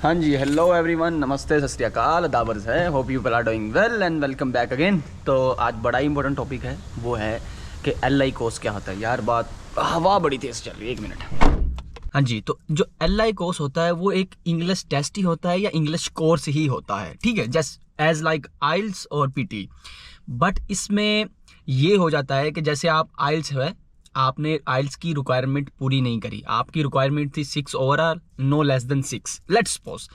हाँ जी, hello everyone, नमस्ते, सत श्री अकाल, अदाबर्स है। Hope you people are doing well and welcome back again. तो आज बड़ा ही इंपॉर्टेंट टॉपिक है, वो है कि LI कोर्स क्या होता है। यार बात हवा बड़ी तेज चल रही है, एक मिनट। हाँ जी, तो जो LI कोर्स होता है वो एक इंग्लिश टेस्ट ही होता है या इंग्लिश कोर्स ही होता है, ठीक है, जस्ट एज लाइक आइल्स और PT। बट इसमें ये हो जाता है कि जैसे आप आइल्स है, आपने आइल्स की रिक्वायरमेंट पूरी नहीं करी, आपकी रिक्वायरमेंट थी 6 overall, no less than 6, let's suppose,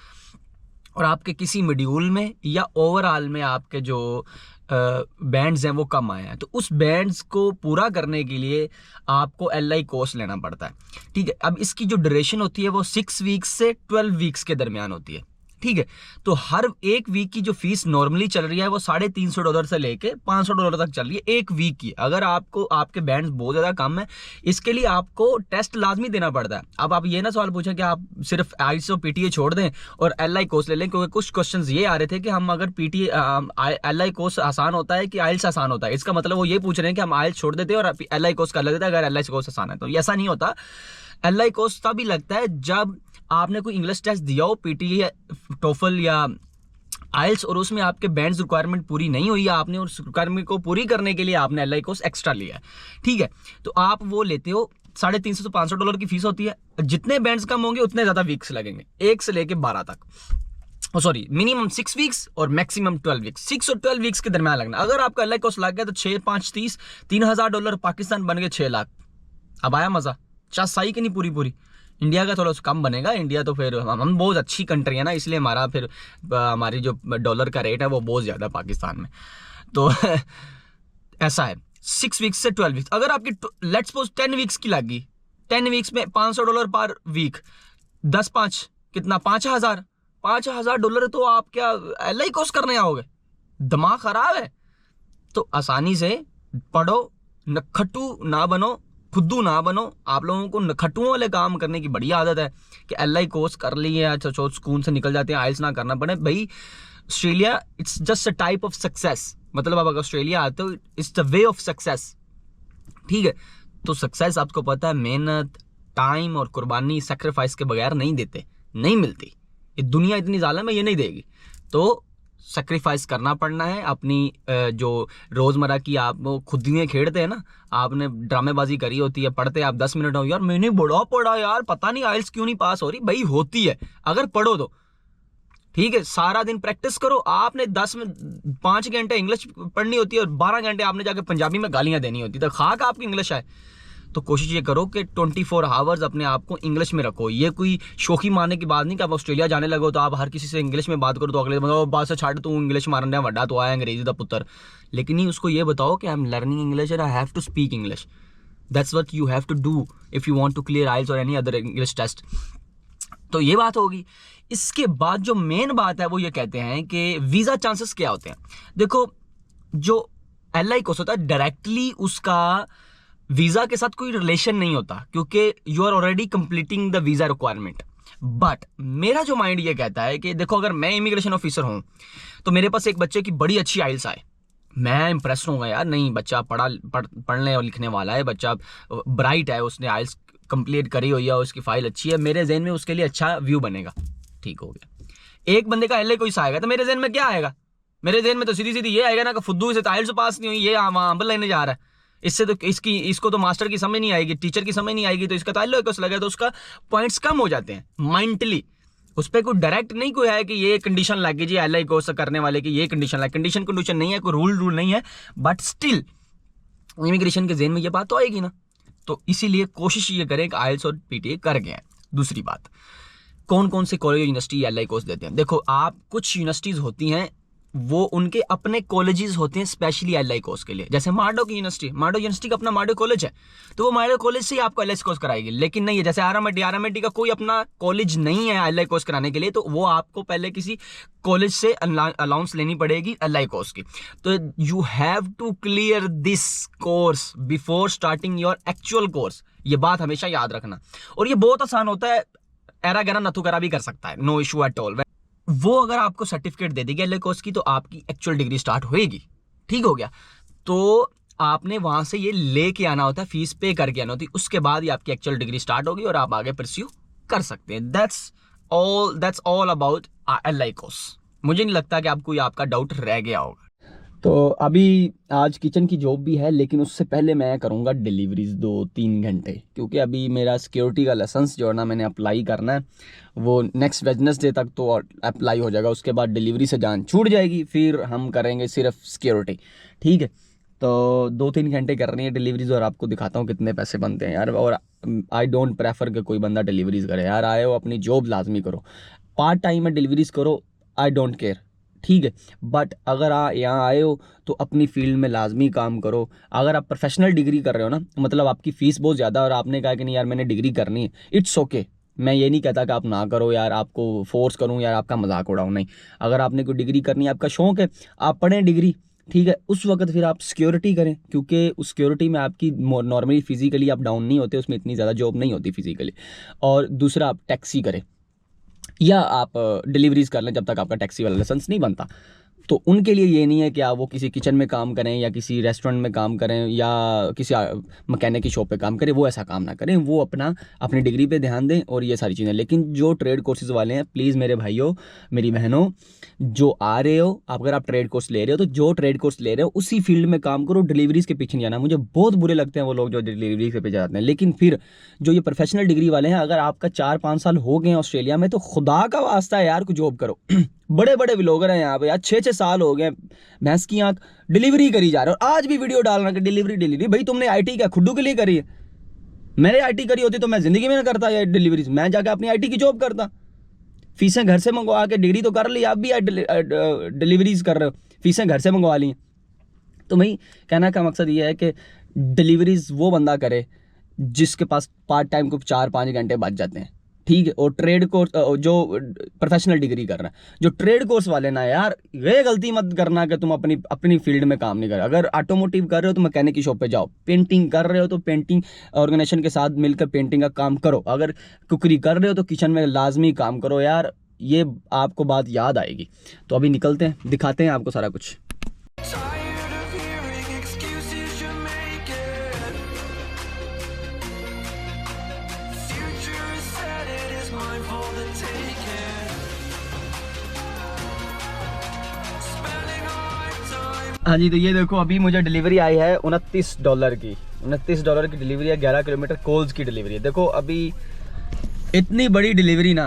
और आपके किसी मॉड्यूल में या ओवरऑल में आपके जो बैंड्स हैं वो कम आए हैं, तो उस बैंड्स को पूरा करने के लिए आपको LI कोर्स लेना पड़ता है, ठीक है। अब इसकी जो ड्यूरेशन होती है वो 6 वीक्स से 12 वीक्स के दरमियान होती है, ठीक है। तो हर एक वीक की जो फीस नॉर्मली चल रही है वो $350 से लेके $500 तक चल रही है एक वीक की। अगर आपको आपके बैंड्स बहुत ज़्यादा कम है, इसके लिए आपको टेस्ट लाजमी देना पड़ता है। अब आप ये ना सवाल पूछें कि आप सिर्फ आइल्स और PTA छोड़ दें और LI कोर्स ले लें, क्योंकि कुछ क्वेश्चंस ये आ रहे थे कि हम अगर LI कोर्स आसान होता है कि आइल्स आसान होता है। इसका मतलब वो ये पूछ रहे हैं कि हम आइल्स छोड़ देते हैं और LI कोर्स कर लेते हैं अगर LI कोर्स आसान है। तो ऐसा नहीं होता। LI कोर्स तभी लगता है जब आपने कोई इंग्लिश टेस्ट दिया हो, PTA, टोफल या आइल्स, और उसमें आपके बैंड्स रिक्वायरमेंट पूरी नहीं हुई, आपने उस रिक्वायरमेंट को पूरी करने के लिए आपने LI कोर्स एक्स्ट्रा लिया है, ठीक है। तो आप वो लेते हो, $350 से $500 की फीस होती है। जितने बैंड्स कम होंगे उतने ज्यादा वीक्स लगेंगे, 1 से लेके 12 तक। सॉरी, मिनिमम 6 वीक्स और मैक्सिमम 12 वीक्स, 6 और 12 वीक्स के दरमियान लगना। अगर आपका LI कोर्स लग गया तो 6 5 30 $3000 पाकिस्तान बन गए 6 लाख। अब आया मजा, सही कि नहीं? पूरी इंडिया का थोड़ा कम बनेगा। इंडिया तो फिर हम बहुत अच्छी कंट्री है ना, इसलिए हमारा फिर हमारी जो डॉलर का रेट है वो बहुत ज़्यादा पाकिस्तान में। तो ऐसा है, 6 वीक्स से 12 वीक्स। अगर आपकी लेट्स सपोज 10 वीक्स की लग गई, 10 वीक्स में $500 पर वीक, 10 5 कितना, $5000 तो आप क्या LI कोर्स करने आओगे? दिमाग खराब है। तो आसानी से पढ़ो, नखट्टू ना बनो, खुद्दू ना बनो। आप लोगों को नखट्टुओं वाले काम करने की बड़ी आदत है कि LI कोर्स कर लिए, अच्छा स्कूल से निकल जाते हैं, आइल्स ना करना पड़े। भाई Australia it's just a type of success, मतलब आप अगर ऑस्ट्रेलिया आते हो it's the way of success, ठीक है। तो सक्सेस आपको पता है मेहनत, टाइम और कुर्बानी, सेक्रीफाइस के बगैर नहीं देते, नहीं मिलती। ये दुनिया इतनी जालिम है, ये नहीं देगी। तो सेक्रीफाइस करना पड़ना है। अपनी जो रोज़मर्रा की आप वो खुदियाँ खेड़ते हैं ना, आपने ड्रामेबाजी करी होती है, पढ़ते आप 10 मिनट हो, यार मैंने बड़ा पढ़ा यार, पता नहीं आइल्स क्यों नहीं पास हो रही। भाई होती है, अगर पढ़ो तो ठीक है, सारा दिन प्रैक्टिस करो। आपने 5 घंटे इंग्लिश पढ़नी होती है और 12 घंटे आपने जाके पंजाबी में गालियाँ देनी होती है, तो खाक आपकी इंग्लिश है। तो कोशिश ये करो कि 24 आवर्स अपने आप को इंग्लिश में रखो। ये कोई शौकी मारने की बात नहीं कि आप ऑस्ट्रेलिया जाने लगो तो आप हर किसी से इंग्लिश में बात करो, तो अगले मतलब बात से छाड़, तू इंग्लिश मारने वड्डा तो आया अंग्रेजी का पुत्र। लेकिन नहीं, उसको ये बताओ कि I am learning English and I have to speak English. That's what you have to do if you want to clear IELTS और एनी अदर इंग्लिश टेस्ट। तो ये बात होगी। इसके बाद जो मेन बात है वो ये कहते हैं कि वीज़ा चांसेस क्या होते हैं। देखो, जो LI कोर्स होता है डायरेक्टली उसका वीज़ा के साथ कोई रिलेशन नहीं होता, क्योंकि you are already completing the visa requirement. But मेरा जो माइंड ये कहता है कि देखो, अगर मैं इमिग्रेशन ऑफिसर हूं तो मेरे पास एक बच्चे की बड़ी अच्छी आइल्स आए, मैं इंप्रेस होऊंगा, यार नहीं बच्चा पढ़ने और लिखने वाला है, बच्चा ब्राइट है, उसने आइल्स कंप्लीट करी हुई है, उसकी फाइल अच्छी है, मेरे जहन में उसके लिए अच्छा व्यू बनेगा। ठीक हो गया। एक बंदे का LI कोई सा आएगा तो मेरे जहन में क्या आएगा? मेरे जहन में तो सीधी ये आएगा ना कि फुद्दू से आइल्स पास नहीं हुई, ये वहां अम्बल लेने जा रहा है, इससे तो इसको तो मास्टर की समझ नहीं आएगी, टीचर की समझ नहीं आएगी, तो इसका ताल्लुक कोर्स लगा, तो उसका पॉइंट्स कम हो जाते हैं माइंडली। उस पर कोई डायरेक्ट नहीं कोई है कि ये कंडीशन लग जी LI कोर्स करने वाले की, ये कंडीशन लगे, कंडीशन नहीं है, कोई रूल नहीं है, बट स्टिल इमिग्रेशन के जहन में ये बात तो आएगी ना। तो इसीलिए कोशिश ये करें कि आइल्स और PTA कर गए। दूसरी बात, कौन कौन से कॉलेज यूनिवर्सिटी LI कोर्स देते हैं? देखो, आप कुछ यूनिवर्सिटीज होती हैं वो उनके अपने कॉलेजेस होते हैं स्पेशली LI कोर्स के लिए, जैसे मार्डो यूनिवर्सिटी का अपना मार्डो कॉलेज है, तो वो मार्डो कॉलेज से ही आपको LI कोर्स कराएगी। लेकिन नहीं है जैसे RMIT का कोई अपना कॉलेज नहीं है LI कोर्स कराने के लिए, तो वो आपको पहले किसी कॉलेज से अलाउंस लेनी पड़ेगी LI कोर्स की। तो you have to clear this course before starting your actual course, ये बात हमेशा याद रखना। और ये बहुत आसान होता है, एरा गरा नथु करा भी कर सकता है, नो इशू एट ऑल। वो अगर आपको सर्टिफिकेट दे देगी LI कोर्स की तो आपकी एक्चुअल डिग्री स्टार्ट होएगी। ठीक हो गया। तो आपने वहां से ये लेके आना होता है, फीस पे करके आना होती है, उसके बाद ही आपकी एक्चुअल डिग्री स्टार्ट होगी और आप आगे परस्यू कर सकते हैं। That's that's all about LI course. मुझे नहीं लगता कि आपको ये आपका डाउट रह गया होगा। तो अभी आज किचन की जॉब भी है, लेकिन उससे पहले मैं करूँगा डिलीवरीज 2-3 घंटे, क्योंकि अभी मेरा सिक्योरिटी का लाइसेंस जो है ना मैंने अप्लाई करना है, वो नेक्स्ट वेडनेसडे तक तो अप्लाई हो जाएगा। उसके बाद डिलीवरी से जान छूट जाएगी, फिर हम करेंगे सिर्फ सिक्योरिटी। ठीक है, तो 2-3 घंटे करनी है डिलीवरीज, और आपको दिखाता हूँ कितने पैसे बनते हैं यार। और आई डोंट प्रेफर कि कोई बंदा डिलीवरीज करे यार। आए हो अपनी जॉब लाजमी करो, पार्ट टाइम में डिलीवरीज करो, आई डोंट केयर। ठीक है, बट अगर यहाँ आए हो तो अपनी फील्ड में लाजमी काम करो। अगर आप प्रोफेशनल डिग्री कर रहे हो ना, मतलब आपकी फ़ीस बहुत ज़्यादा और आपने कहा कि नहीं यार मैंने डिग्री करनी है, इट्स ओके। मैं ये नहीं कहता कि आप ना करो यार, आपको फोर्स करूँ यार, आपका मजाक उड़ाऊँ, नहीं। अगर आपने कोई डिग्री करनी है, आपका शौक़ है, आप पढ़ें डिग्री, ठीक है, उस वक्त फिर आप सिक्योरिटी करें, क्योंकि उस सिक्योरिटी में आपकी नॉर्मली फिजिकली आप डाउन नहीं होते, उसमें इतनी ज़्यादा जॉब नहीं होती फिजिकली। और दूसरा, आप टैक्सी करें या आप डिलीवरीज कर लें जब तक आपका टैक्सी वाला लाइसेंस नहीं बनता। तो उनके लिए ये नहीं है कि आप वो किसी किचन में काम करें या किसी रेस्टोरेंट में काम करें या किसी मैकेनिक की शॉप पे काम करें, वो ऐसा काम ना करें। वो अपनी डिग्री पे ध्यान दें और ये सारी चीज़ें। लेकिन जो ट्रेड कोर्सेज वाले हैं, प्लीज़ मेरे भाइयों मेरी बहनों, जो आ रहे हो, अगर आप ट्रेड कोर्स ले रहे हो तो जो ट्रेड कोर्स ले रहे हो उसी फील्ड में काम करो, डिलीवरीज के पीछे नहीं जाना। मुझे बहुत बुरे लगते हैं वो लोग जो डिलीवरी के पीछे जाते हैं। लेकिन फिर जो ये प्रोफेशनल डिग्री वाले हैं, अगर आपका 4-5 साल हो गए ऑस्ट्रेलिया में, तो खुदा का वास्ता है यार, कुछ जॉब करो। बड़े बड़े व्लॉगर हैं यहाँ पे यार, 6-6 साल हो गए भैंस की आंख डिलीवरी करी जा रहे हो, आज भी वीडियो डाल रहा है डिलीवरी। भाई तुमने IT क्या खुड्डू के लिए करी है? मैंने IT करी होती तो मैं जिंदगी में ना करता ये डिलीवरीज, मैं जाकर अपनी IT की जॉब करता। फीसें घर से मंगवा के, डिग्री तो कर ली, आप भी डिलीवरीज कर रहे हो, फीसें घर से मंगवा ली। तो भाई कहना का मकसद ये है कि डिलीवरीज वो बंदा करे जिसके पास पार्ट टाइम को 4-5 घंटे बच जाते हैं। ठीक है, और ट्रेड कोर्स जो प्रोफेशनल डिग्री कर रहा है, जो ट्रेड कोर्स वाले ना यार, ये गलती मत करना कि तुम अपनी फील्ड में काम नहीं कर। अगर ऑटोमोटिव कर रहे हो तो मैकेनिक की शॉप पे जाओ, पेंटिंग कर रहे हो तो पेंटिंग ऑर्गेनाइजेशन के साथ मिलकर पेंटिंग का काम करो, अगर कुकरी कर रहे हो तो किचन में लाजमी काम करो यार। ये आपको बात याद आएगी। तो अभी निकलते हैं, दिखाते हैं आपको सारा कुछ। हाँ जी, तो ये देखो अभी मुझे डिलीवरी आई है $29 की। $29 की डिलीवरी है, 11 किलोमीटर कोल्स की डिलीवरी है। देखो अभी इतनी बड़ी डिलीवरी ना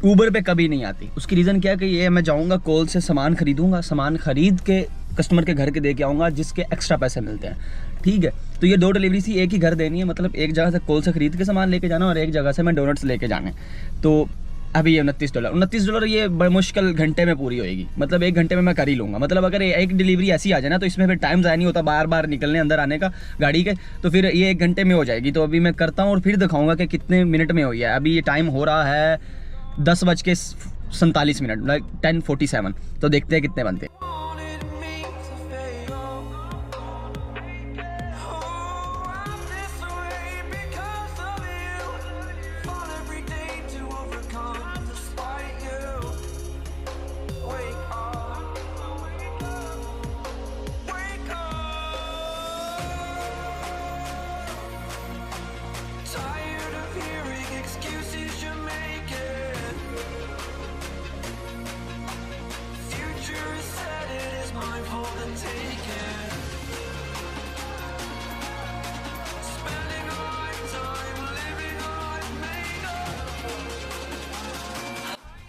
ऊबर पे कभी नहीं आती। उसकी रीज़न क्या है कि ये मैं जाऊँगा कोल से सामान खरीदूँगा, सामान खरीद के कस्टमर के घर के दे के आऊँगा, जिसके एक्स्ट्रा पैसे मिलते हैं। ठीक है, तो ये 2 डिलीवरी सी एक ही घर देनी है, मतलब एक जगह से कोल से खरीद के सामान लेके जाना और एक जगह से मैं डोनट्स लेके जाने। तो अभी ये $29 ये बड़े मुश्किल घंटे में पूरी होएगी, मतलब 1 घंटे में मैं कर ही लूँगा। मतलब अगर एक डिलीवरी ऐसी आ जाए ना, तो इसमें फिर टाइम ज़ाया नहीं होता बार बार निकलने अंदर आने का गाड़ी के, तो फिर ये 1 घंटे में हो जाएगी। तो अभी मैं करता हूँ और फिर दिखाऊँगा कि कितने मिनट में हुई है। अभी ये टाइम हो रहा है 10:47, लाइक 10:47। तो देखते हैं कितने बनते हैं।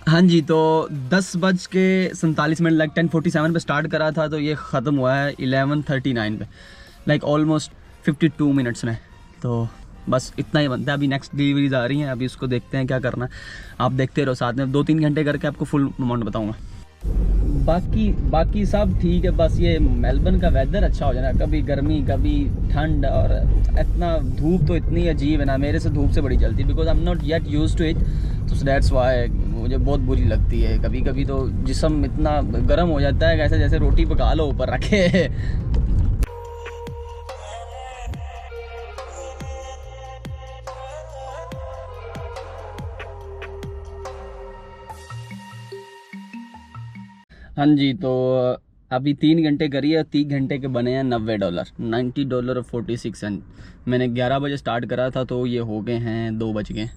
हाँ जी, तो 10:47 लाइक 10:47 पे स्टार्ट करा था, तो ये ख़त्म हुआ है 11:39 पे, लाइक ऑलमोस्ट 52 मिनट्स में। तो बस इतना ही बनता है। अभी नेक्स्ट डिलीवरीज आ रही हैं, अभी उसको देखते हैं क्या करना है। आप देखते रहो साथ में, 2-3 घंटे करके आपको फुल अमाउंट बताऊँगा। बाकी सब ठीक है, बस ये मेलबर्न का वेदर अच्छा हो जाना, कभी गर्मी कभी ठंड, और इतना धूप तो इतनी अजीब है ना, मेरे से धूप से बड़ी जलती है, because I am not yet used to it. तो दैट्स वाई मुझे बहुत बुरी लगती है। कभी कभी तो जिस्म इतना गर्म हो जाता है ऐसे जैसे रोटी पका लो ऊपर रखे। हाँ जी, तो अभी 3 घंटे करी है, 3 घंटे के बने हैं $90, $90 और 46 सेंट। मैंने 11 बजे स्टार्ट करा था, तो ये हो गए हैं 2 बज गए।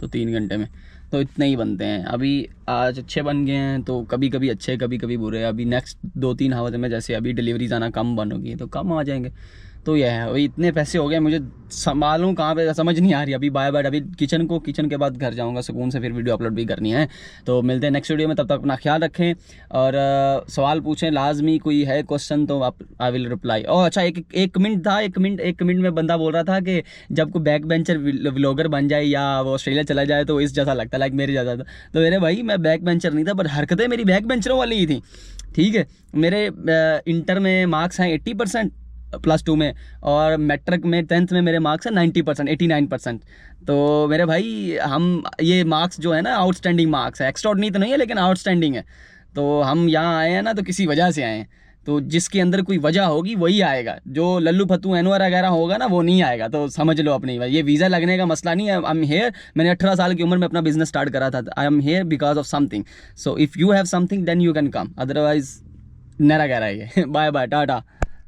तो 3 घंटे में तो इतने ही बनते हैं। अभी आज अच्छे बन गए हैं तो कभी कभी अच्छे कभी कभी बुरे। अभी नेक्स्ट 2-3 हफ्ते में जैसे अभी डिलीवरीज आना कम बनोगी तो कम आ जाएंगे। तो यह है, वही इतने पैसे हो गए, मुझे संभालूँ कहाँ पे समझ नहीं आ रही। अभी बाय बाय, अभी किचन के बाद घर जाऊँगा सुकून से, फिर वीडियो अपलोड भी करनी है। तो मिलते हैं नेक्स्ट वीडियो में, तब तक अपना ख्याल रखें और सवाल पूछें लाजमी, कोई है क्वेश्चन तो आप आई विल रिप्लाई। और अच्छा एक मिनट था, एक मिनट में बंदा बोल रहा था कि जब कोई बैक बेंचर व्लॉगर बन जाए या वो ऑस्ट्रेलिया चला जाए तो इस जैसा लगता है, लाइक मेरे जैसा। तो मेरे भाई मैं बैक बेंचर नहीं था, पर हरकतें मेरी बैक बेंचरों वाली ही थी। ठीक है, मेरे इंटर में मार्क्स हैं 80% +2 में, और मैट्रिक में 10th में मेरे मार्क्स हैं 90%, 89%। तो मेरे भाई हम ये मार्क्स जो है ना आउटस्टैंडिंग मार्क्स है, एक्स्ट्राऑर्डिनरी तो नहीं है लेकिन आउटस्टैंडिंग है। तो हम यहाँ आए हैं ना तो किसी वजह से आए हैं, तो जिसके अंदर कोई वजह होगी वही आएगा, जो लल्लू फत्तू एनवर वगैरह होगा ना वो नहीं आएगा। तो समझ लो अपनी, ये वीज़ा लगने का मसला नहीं है। आई एम हेयर, मैंने 18 साल की उम्र में अपना बिजनेस स्टार्ट करा था। I am here because of something, so if you have something then you can come, otherwise नरा कह रहा है ये। Bye bye, Tata.